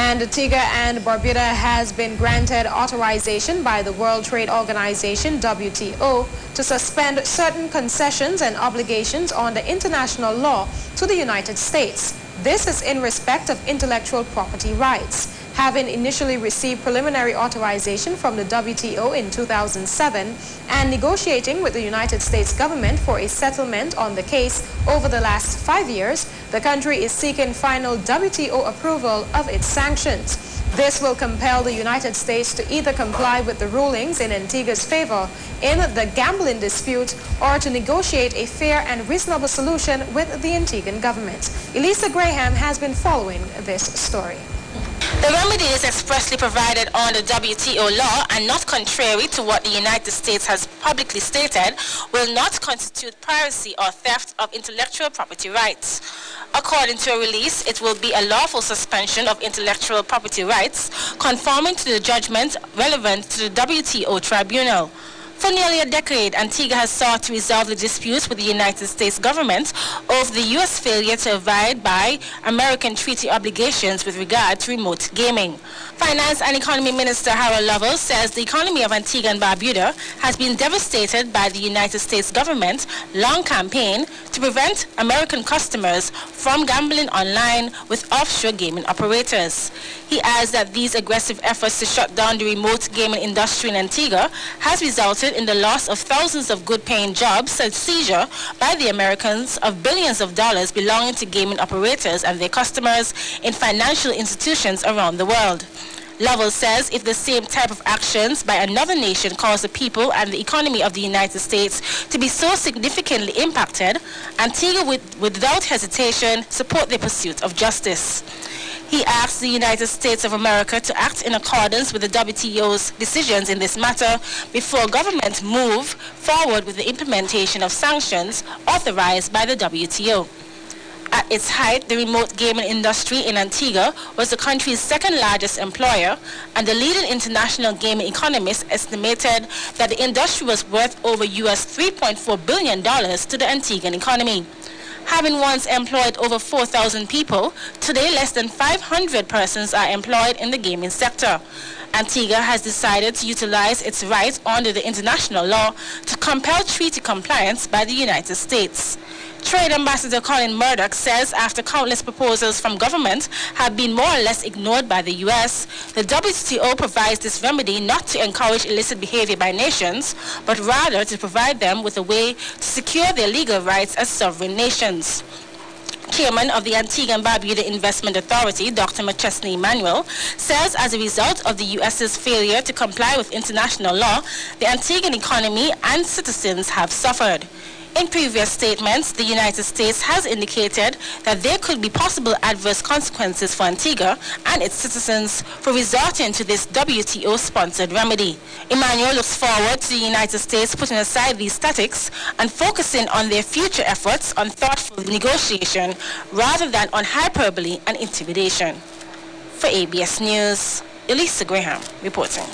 And Antigua and Barbuda has been granted authorization by the World Trade Organization, WTO, to suspend certain concessions and obligations under international law to the United States. This is in respect of intellectual property rights. Having initially received preliminary authorization from the WTO in 2007 and negotiating with the United States government for a settlement on the case over the last 5 years, the country is seeking final WTO approval of its sanctions. This will compel the United States to either comply with the rulings in Antigua's favor in the gambling dispute or to negotiate a fair and reasonable solution with the Antiguan government. Elisa Graham has been following this story. The remedy is expressly provided under WTO law and not contrary to what the United States has publicly stated, will not constitute piracy or theft of intellectual property rights. According to a release, it will be a lawful suspension of intellectual property rights, conforming to the judgment relevant to the WTO tribunal. For nearly a decade, Antigua has sought to resolve the disputes with the United States government over the U.S. failure to abide by American treaty obligations with regard to remote gaming. Finance and Economy Minister Harold Lovell says the economy of Antigua and Barbuda has been devastated by the United States government's long campaign to prevent American customers from gambling online with offshore gaming operators. He adds that these aggressive efforts to shut down the remote gaming industry in Antigua has resulted in the loss of thousands of good-paying jobs and seizure by the Americans of billions of dollars belonging to gaming operators and their customers in financial institutions around the world. Lovell says if the same type of actions by another nation cause the people and the economy of the United States to be so significantly impacted, Antigua would without hesitation support the pursuit of justice. He asked the United States of America to act in accordance with the WTO's decisions in this matter before government move forward with the implementation of sanctions authorized by the WTO. At its height, the remote gaming industry in Antigua was the country's second largest employer, and the leading international gaming economists estimated that the industry was worth over US $3.4 billion to the Antiguan economy. Having once employed over 4,000 people, today less than 500 persons are employed in the gaming sector. Antigua has decided to utilize its rights under the international law to compel treaty compliance by the United States. Trade Ambassador Colin Murdoch says after countless proposals from government have been more or less ignored by the U.S., the WTO provides this remedy not to encourage illicit behavior by nations, but rather to provide them with a way to secure their legal rights as sovereign nations. Chairman of the Antigua and Barbuda Investment Authority, Dr. McChesney Emmanuel, says as a result of the U.S.'s failure to comply with international law, the Antiguan economy and citizens have suffered. In previous statements, the United States has indicated that there could be possible adverse consequences for Antigua and its citizens for resorting to this WTO-sponsored remedy. Emmanuel looks forward to the United States putting aside these tactics and focusing on their future efforts on thoughtful negotiation rather than on hyperbole and intimidation. For ABS News, Elisa Graham reporting.